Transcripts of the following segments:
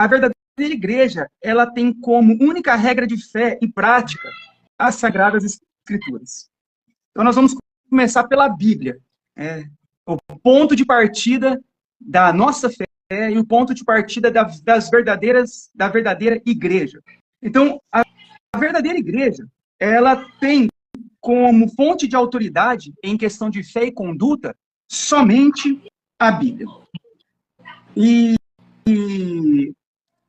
a verdadeira igreja, ela tem como única regra de fé e prática as Sagradas Escrituras. Então, nós vamos começar pela Bíblia. O ponto de partida da nossa fé e o ponto de partida da verdadeira igreja. Então, a verdadeira igreja, ela tem como fonte de autoridade em questão de fé e conduta somente a Bíblia. E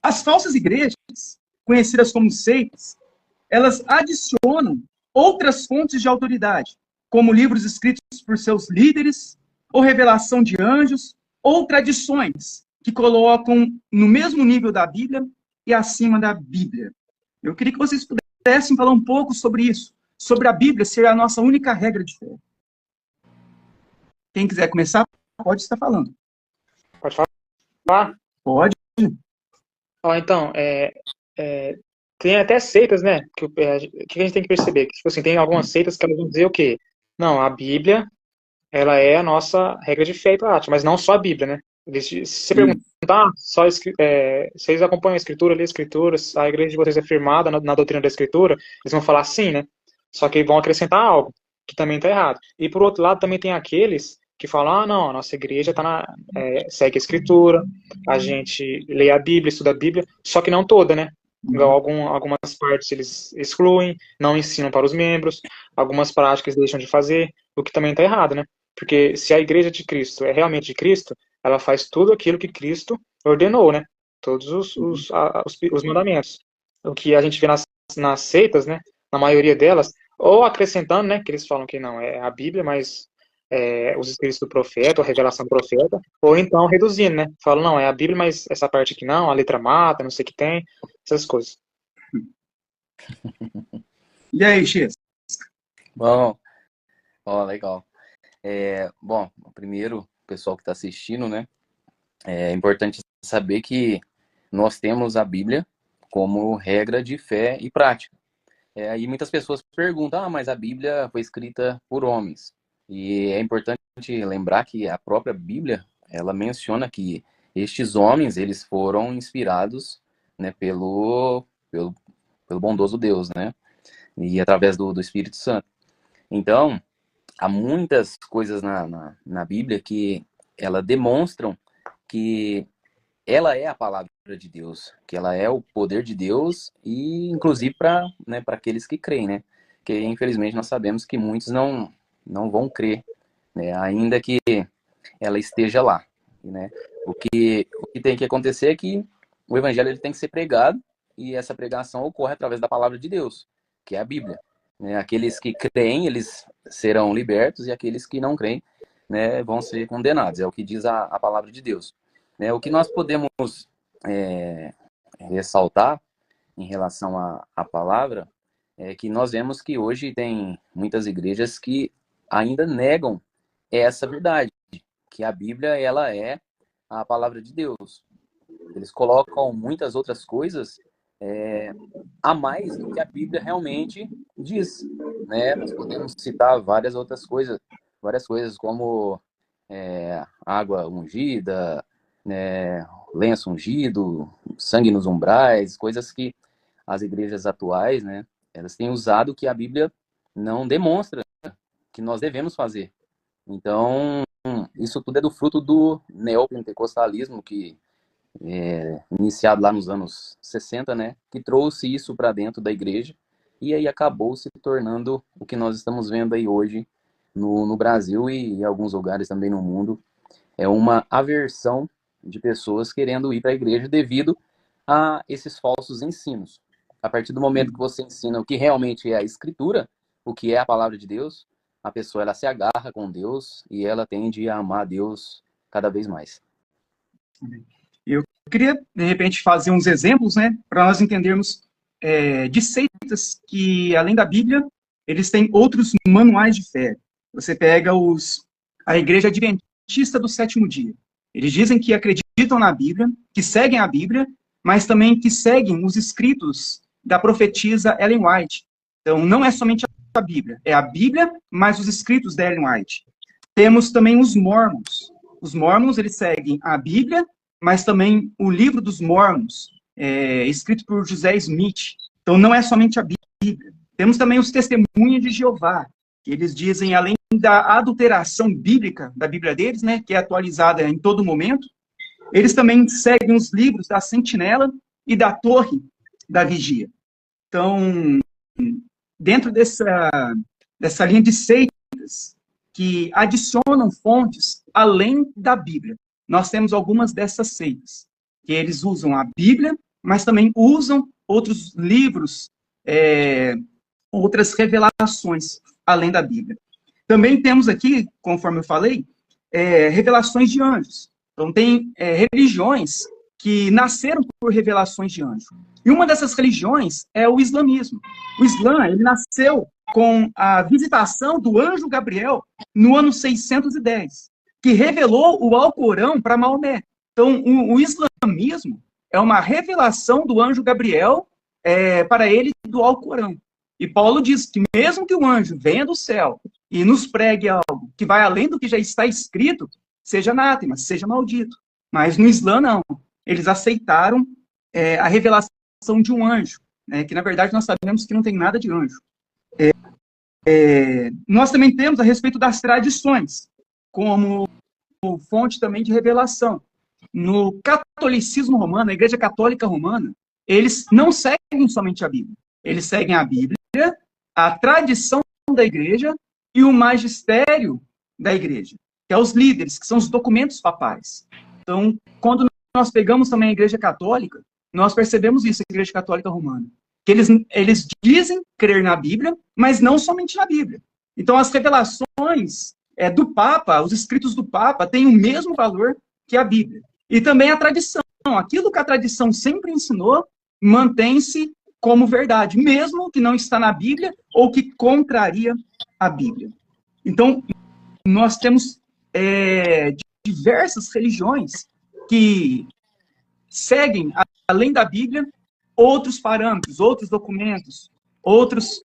as falsas igrejas, conhecidas como seitas, elas adicionam outras fontes de autoridade, como livros escritos por seus líderes, ou revelação de anjos, ou tradições que colocam no mesmo nível da Bíblia e acima da Bíblia. Eu queria que vocês pudessem falar um pouco sobre isso, sobre a Bíblia ser a nossa única regra de fé. Quem quiser começar, pode estar falando. Pode falar? Pode. Então, tem até seitas, né? Que a gente tem que perceber? Que, tipo assim, tem algumas seitas que elas vão dizer o quê? Não, a Bíblia, ela é a nossa regra de fé e prática, mas não só a Bíblia, né? Se você perguntar, vocês acompanham a Escritura, lê a Escritura, a igreja de vocês é firmada na doutrina da Escritura, eles vão falar sim, né? Só que vão acrescentar algo, que também está errado. E por outro lado, também tem aqueles que falam, não, a nossa igreja segue a Escritura, a gente lê a Bíblia, estuda a Bíblia, só que não toda, né? Algumas partes eles excluem, não ensinam para os membros, algumas práticas deixam de fazer, o que também está errado, né? Porque se a igreja de Cristo é realmente de Cristo, ela faz tudo aquilo que Cristo ordenou, né? Todos os mandamentos. O que a gente vê nas seitas, né? Na maioria delas, ou acrescentando, né? Que eles falam que não é a Bíblia, mas os escritos do profeta, ou a revelação do profeta, ou então reduzindo, né? Falam, não, é a Bíblia, mas essa parte aqui não, a letra mata, não sei o que tem, essas coisas. E aí, X? Bom, legal. Bom, primeiro, o pessoal que está assistindo, né? É importante saber que nós temos a Bíblia como regra de fé e prática. E muitas pessoas perguntam, mas a Bíblia foi escrita por homens. E é importante lembrar que a própria Bíblia, ela menciona que estes homens, eles foram inspirados, né, pelo bondoso Deus, né? E através do Espírito Santo. Então, há muitas coisas na Bíblia que ela demonstram que ela é a palavra de Deus, que ela é o poder de Deus e inclusive para aqueles que creem, né? Que infelizmente nós sabemos que muitos não vão crer, né? Ainda que ela esteja lá, né? O que tem que acontecer é que o evangelho ele tem que ser pregado e essa pregação ocorre através da palavra de Deus, que é a Bíblia. Né? Aqueles que creem, eles serão libertos e aqueles que não creem, né, vão ser condenados. É o que diz a palavra de Deus. O que nós podemos ressaltar em relação à palavra é que nós vemos que hoje tem muitas igrejas que ainda negam essa verdade, que a Bíblia ela é a palavra de Deus. Eles colocam muitas outras coisas a mais do que a Bíblia realmente diz. Né? Nós podemos citar várias coisas como água ungida, lenço ungido, sangue nos umbrais, coisas que as igrejas atuais, né, elas têm usado que a Bíblia não demonstra que nós devemos fazer. Então, isso tudo é do fruto do neopentecostalismo que iniciado lá nos anos 60, né, que trouxe isso para dentro da igreja e aí acabou se tornando o que nós estamos vendo aí hoje no Brasil e em alguns lugares também no mundo. É uma aversão de pessoas querendo ir para a igreja devido a esses falsos ensinos. A partir do momento que você ensina o que realmente é a Escritura, o que é a palavra de Deus, a pessoa ela se agarra com Deus e ela tende a amar Deus cada vez mais. Eu queria, de repente, fazer uns exemplos, né, para nós entendermos de seitas que, além da Bíblia, eles têm outros manuais de fé. Você pega a Igreja Adventista do Sétimo Dia. Eles dizem que acreditam na Bíblia, que seguem a Bíblia, mas também que seguem os escritos da profetisa Ellen White. Então, não é somente a Bíblia, é a Bíblia, mais os escritos da Ellen White. Temos também os Mormons. Os Mormons, eles seguem a Bíblia, mas também o Livro dos Mormons, escrito por José Smith. Então, não é somente a Bíblia. Temos também os Testemunhos de Jeová, que eles dizem, além da adulteração bíblica da Bíblia deles, né, que é atualizada em todo momento, eles também seguem os livros da Sentinela e da Torre da Vigia. Então, dentro dessa linha de seitas que adicionam fontes além da Bíblia, nós temos algumas dessas seitas, que eles usam a Bíblia, mas também usam outros livros, outras revelações além da Bíblia. Também temos aqui, conforme eu falei, revelações de anjos. Então, tem religiões que nasceram por revelações de anjos. E uma dessas religiões é o islamismo. O Islã, ele nasceu com a visitação do anjo Gabriel no ano 610, que revelou o Alcorão para Maomé. Então, o islamismo é uma revelação do anjo Gabriel para ele do Alcorão. E Paulo diz que mesmo que o anjo venha do céu e nos pregue algo que vai além do que já está escrito, seja anátema, seja maldito. Mas no Islã, não. Eles aceitaram a revelação de um anjo, né, que na verdade nós sabemos que não tem nada de anjo. Nós também temos a respeito das tradições, como fonte também de revelação. No catolicismo romano, a Igreja Católica Romana, eles não seguem somente a Bíblia. Eles seguem a Bíblia, a tradição da Igreja e o magistério da Igreja, que é os líderes, que são os documentos papais. Então, quando nós pegamos também a Igreja Católica, nós percebemos isso, a Igreja Católica Romana, que eles dizem crer na Bíblia, mas não somente na Bíblia. Então, as revelações do Papa, os escritos do Papa, têm o mesmo valor que a Bíblia. E também a tradição. Aquilo que a tradição sempre ensinou, mantém-se como verdade, mesmo que não está na Bíblia ou que contraria a Bíblia. Então, nós temos diversas religiões que seguem, além da Bíblia, outros parâmetros, outros documentos, outras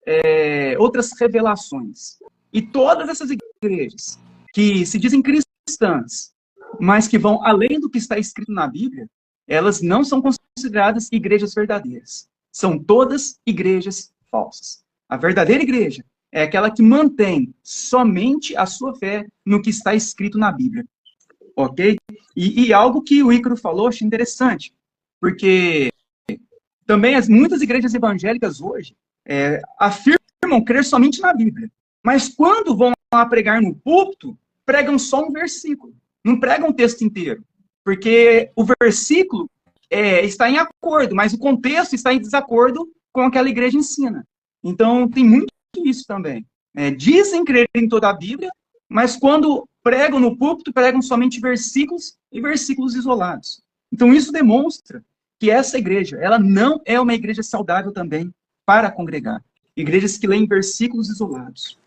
revelações. E todas essas igrejas que se dizem cristãs, mas que vão além do que está escrito na Bíblia, elas não são consideradas igrejas verdadeiras. São todas igrejas falsas. A verdadeira igreja é aquela que mantém somente a sua fé no que está escrito na Bíblia. Ok? E algo que o Ícaro falou, achei interessante, porque também muitas igrejas evangélicas hoje afirmam crer somente na Bíblia. Mas quando vão lá pregar no púlpito, pregam só um versículo. Não pregam o texto inteiro. Porque o versículo está em acordo, mas o contexto está em desacordo com o que aquela igreja ensina. Então, tem muito isso também. Dizem crer em toda a Bíblia, mas quando pregam no púlpito, pregam somente versículos e versículos isolados. Então, isso demonstra que essa igreja, ela não é uma igreja saudável também para congregar. Igrejas que leem versículos isolados.